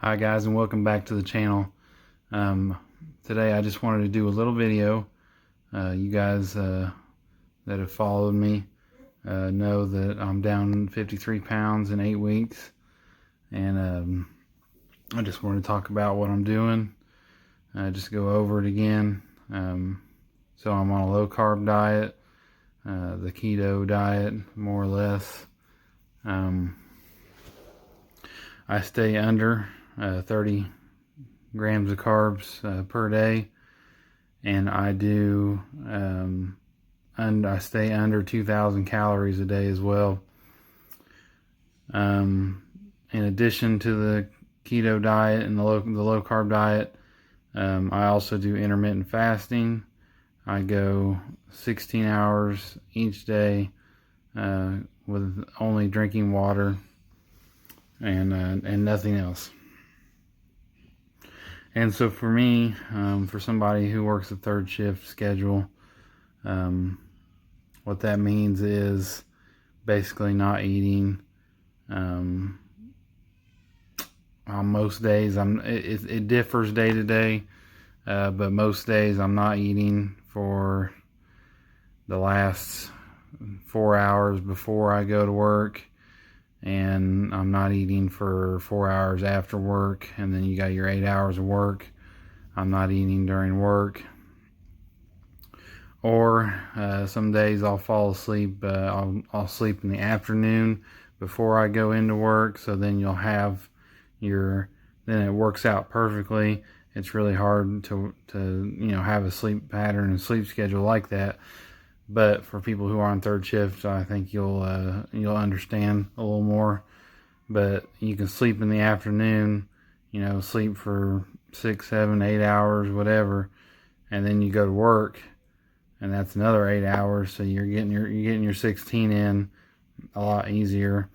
Hi guys, and welcome back to the channel. Today I just wanted to do a little video. You guys that have followed me know that I'm down 53 pounds in 8 weeks, and I just wanted to talk about what I'm doing, just go over it again. So I'm on a low carb diet, the keto diet more or less. I stay under 30 grams of carbs per day, and I do and I stay under 2,000 calories a day as well. In addition to the keto diet and the low carb diet, I also do intermittent fasting. I go 16 hours each day with only drinking water and nothing else. And so for me, for somebody who works a third shift schedule, what that means is basically not eating. On most days, it differs day to day, but most days I'm not eating for the last 4 hours before I go to work, and I'm not eating for 4 hours after work, and then you got your 8 hours of work. I'm not eating during work. Or some days I'll fall asleep. I'll sleep in the afternoon before I go into work, so then you'll have then it works out perfectly. It's really hard to have a sleep pattern and sleep schedule like that. But for people who are on third shift, I think you'll understand a little more. But you can sleep in the afternoon, sleep for 6, 7, 8 hours, whatever, and then you go to work, and that's another 8 hours. So you're getting your 16 in a lot easier.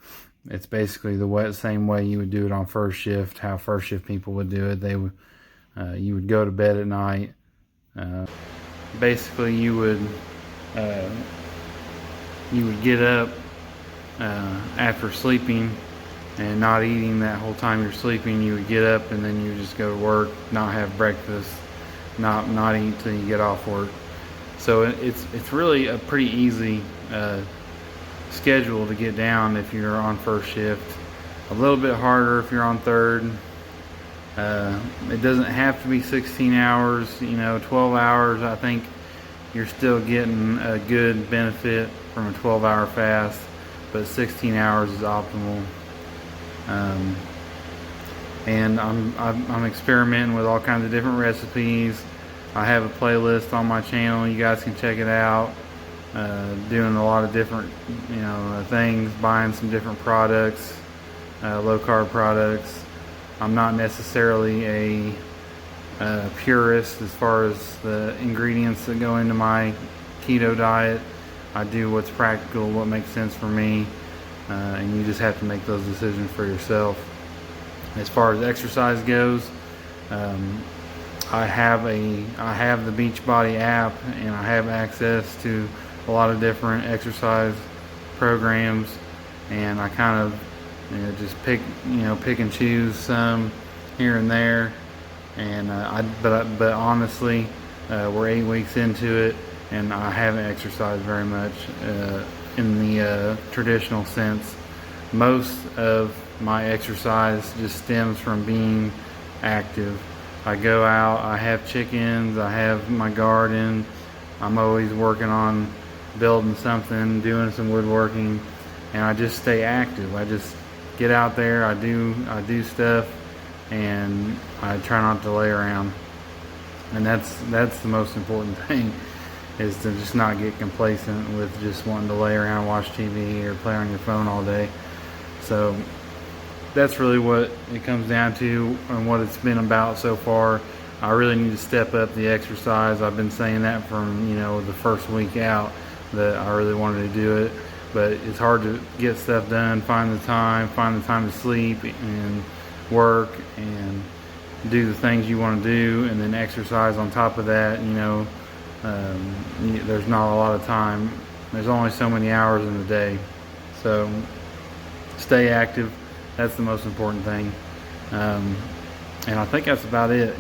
It's basically the same way you would do it on first shift. How first shift people would do it, you would go to bed at night. Basically, you would get up after sleeping and not eating that whole time you're sleeping. You would get up and then you just go to work, not have breakfast, not eat till you get off work. So it's really a pretty easy schedule to get down if you're on first shift. A little bit harder if you're on third. It doesn't have to be 16 hours, 12 hours. I think you're still getting a good benefit from a 12-hour fast, but 16 hours is optimal. And I'm experimenting with all kinds of different recipes. I have a playlist on my channel. You guys can check it out. Doing a lot of different, things, buying some different products, low carb products. I'm not necessarily a purist as far as the ingredients that go into my keto diet. I do what's practical, what makes sense for me, and you just have to make those decisions for yourself. As far as exercise goes, I have the Beachbody app, and I have access to a lot of different exercise programs, and I kind of just pick and choose some here and there. And but honestly, we're 8 weeks into it, and I haven't exercised very much in the traditional sense. Most of my exercise just stems from being active. I go out, I have chickens, I have my garden. I'm always working on building something, doing some woodworking, and I just stay active. I just get out there, I do stuff, and I try not to lay around. And that's the most important thing, is to just not get complacent with just wanting to lay around, watch TV, or play on your phone all day. So that's really what it comes down to and what it's been about so far. I really need to step up the exercise. I've been saying that from the first week out, that I really wanted to do it, but it's hard to get stuff done, find the time to sleep and work and do the things you want to do, and then exercise on top of that. There's not a lot of time. There's only so many hours in the day. So stay active. That's the most important thing. And I think that's about it.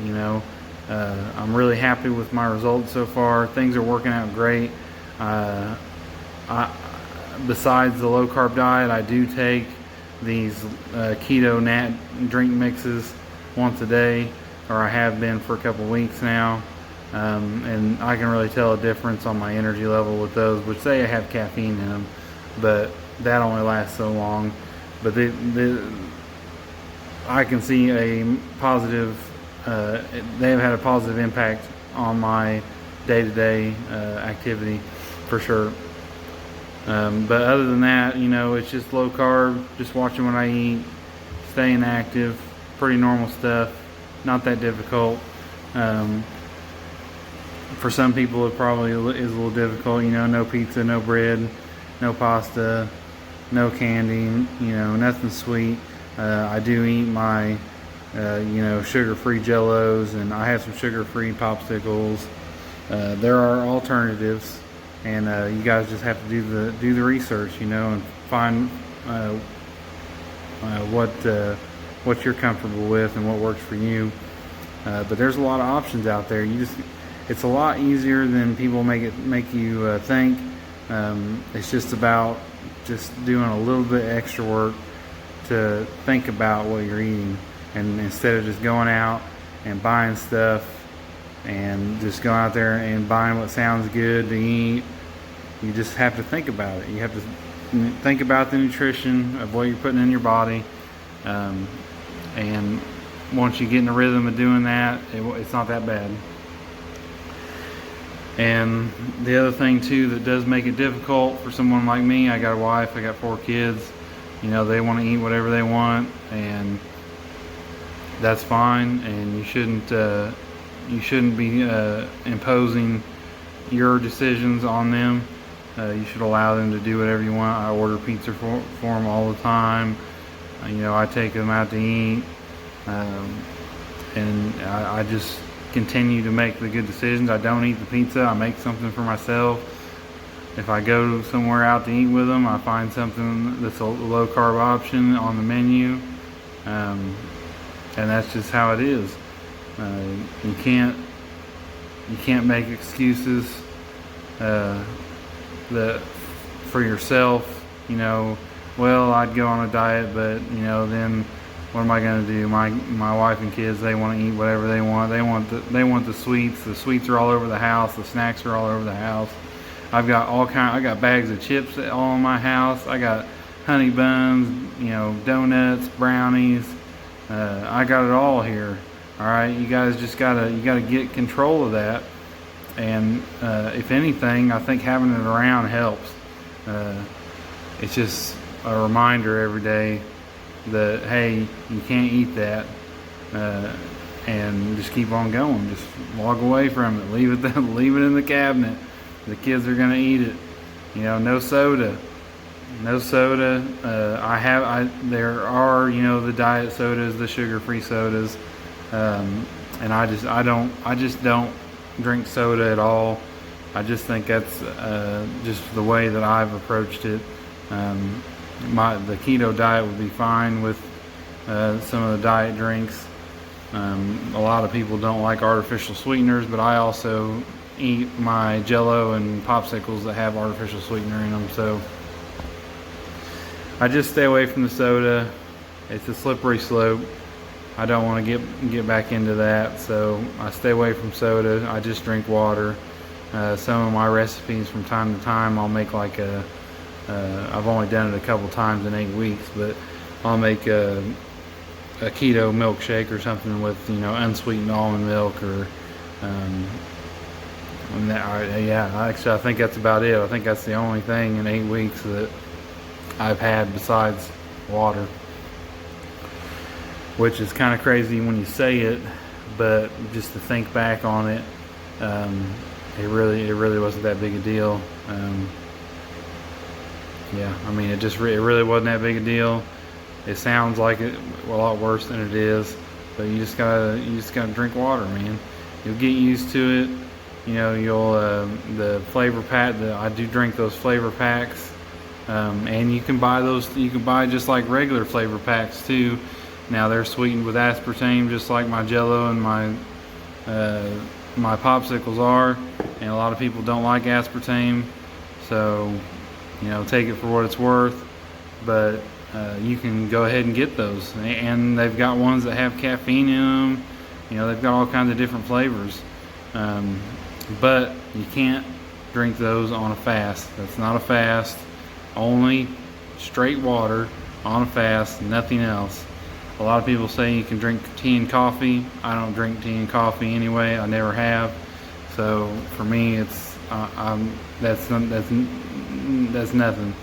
I'm really happy with my results so far. Things are working out great. Besides the low carb diet, I do take these keto nat drink mixes once a day, or I have been for a couple weeks now. And I can really tell a difference on my energy level with those, which say I have caffeine in them, but that only lasts so long. But I can see a positive, they have had a positive impact on my day-to-day activity for sure. But other than that, it's just low carb, just watching what I eat, staying active, pretty normal stuff, not that difficult. For some people it probably is a little difficult, no pizza, no bread, no pasta, no candy, nothing sweet. I do eat my, sugar-free Jellos, and I have some sugar-free popsicles. There are alternatives, and you guys just have to do the research, and find what you're comfortable with and what works for you. But there's a lot of options out there. It's a lot easier than people make you think. It's just about just doing a little bit extra work to think about what you're eating, and instead of just going out and buying stuff and just going out there and buying what sounds good to eat, you just have to think about it. You have to think about the nutrition of what you're putting in your body, and once you get in the rhythm of doing that, it's not that bad. And the other thing too that does make it difficult for someone like me, I got a wife, I got 4 kids, they want to eat whatever they want, and that's fine, and you shouldn't be imposing your decisions on them. You should allow them to do whatever you want. I order pizza for them all the time. I take them out to eat, and I just continue to make the good decisions. I don't eat the pizza. I make something for myself. If I go somewhere out to eat with them, I find something that's a low carb option on the menu, and that's just how it is. You can't make excuses for yourself. Well, I'd go on a diet, but then what am I going to do? My wife and kids, they want to eat whatever they want. They want the sweets. The sweets are all over the house. The snacks are all over the house. I got bags of chips all in my house. I got honey buns, donuts, brownies. I got it all here. All right, you guys just gotta get control of that. And if anything, I think having it around helps. It's just a reminder every day that, hey, you can't eat that, and just keep on going. Just walk away from it. Leave it in the cabinet. The kids are gonna eat it. No soda. No soda. There are the diet sodas, the sugar-free sodas, and I just don't drink soda at all. I just think that's just the way that I've approached it. The keto diet would be fine with some of the diet drinks. A lot of people don't like artificial sweeteners, but I also eat my Jello and popsicles that have artificial sweetener in them. So I just stay away from the soda. It's a slippery slope. I don't want to get back into that, so I stay away from soda. I just drink water. Some of my recipes from time to time, I'll make like I've only done it a couple times in 8 weeks, but I'll make a keto milkshake or something with unsweetened almond milk, or actually I think that's about it. I think that's the only thing in 8 weeks that I've had besides water, which is kind of crazy when you say it, but just to think back on it, it really wasn't that big a deal. It really wasn't that big a deal. It sounds like it a lot worse than it is, but you just gotta drink water, man. You'll get used to it. The flavor pack. I do drink those flavor packs, and you can buy those. You can buy just like regular flavor packs too. Now they're sweetened with aspartame, just like my Jello and my popsicles are, and a lot of people don't like aspartame, so take it for what it's worth. But you can go ahead and get those, and they've got ones that have caffeine in them. They've got all kinds of different flavors, but you can't drink those on a fast. That's not a fast. Only straight water on a fast, nothing else. A lot of people say you can drink tea and coffee. I don't drink tea and coffee anyway. I never have. So for me, it's that's nothing.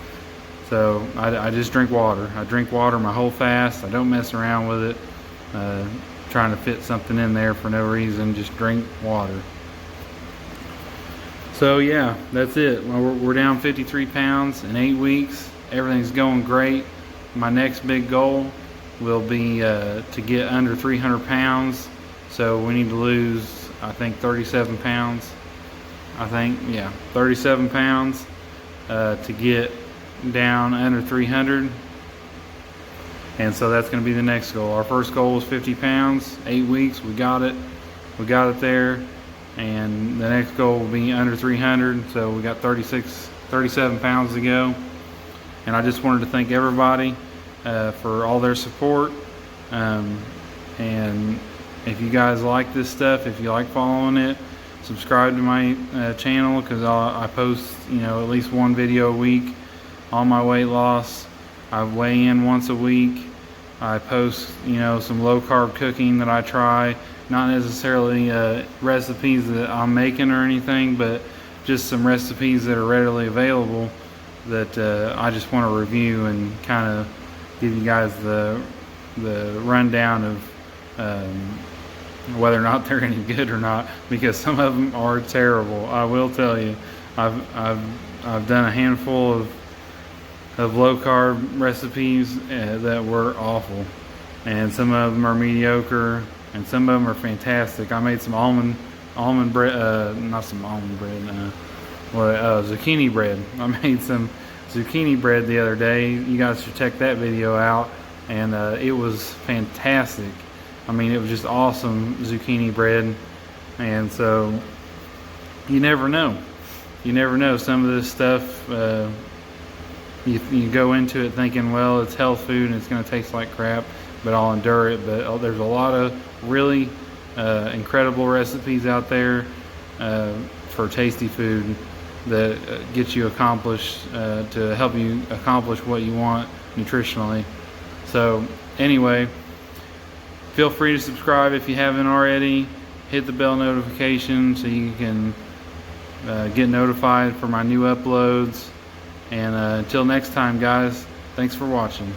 So I just drink water. I drink water my whole fast. I don't mess around with it, trying to fit something in there for no reason. Just drink water. So yeah, that's it. We're down 53 pounds in 8 weeks. Everything's going great. My next big goal will be to get under 300 pounds. So we need to lose, I think, 37 pounds. 37 pounds to get down under 300. And so that's going to be the next goal. Our first goal was 50 pounds, 8 weeks. We got it. We got it there. And the next goal will be under 300. So we got 37 pounds to go. And I just wanted to thank everybody for all their support. And if you guys like this stuff, if you like following it, subscribe to my channel, because I post at least one video a week on my weight loss. I weigh in once a week. I post some low carb cooking that I try, not necessarily recipes that I'm making or anything, but just some recipes that are readily available that I just want to review and kind of give you guys the rundown of whether or not they're any good or not, because some of them are terrible. I will tell you, I've done a handful of low carb recipes that were awful, and some of them are mediocre, and some of them are fantastic. I made some almond bread, not some almond bread, zucchini bread. I made some zucchini bread the other day. You guys should check that video out, and it was fantastic. I mean, it was just awesome zucchini bread. And so you never know. Some of this stuff, you go into it thinking, well, it's health food and it's going to taste like crap, but I'll endure it. But there's a lot of really incredible recipes out there for tasty food that get you accomplished, to help you accomplish what you want nutritionally. So anyway, feel free to subscribe if you haven't already. Hit the bell notification so you can get notified for my new uploads. And until next time, guys, thanks for watching.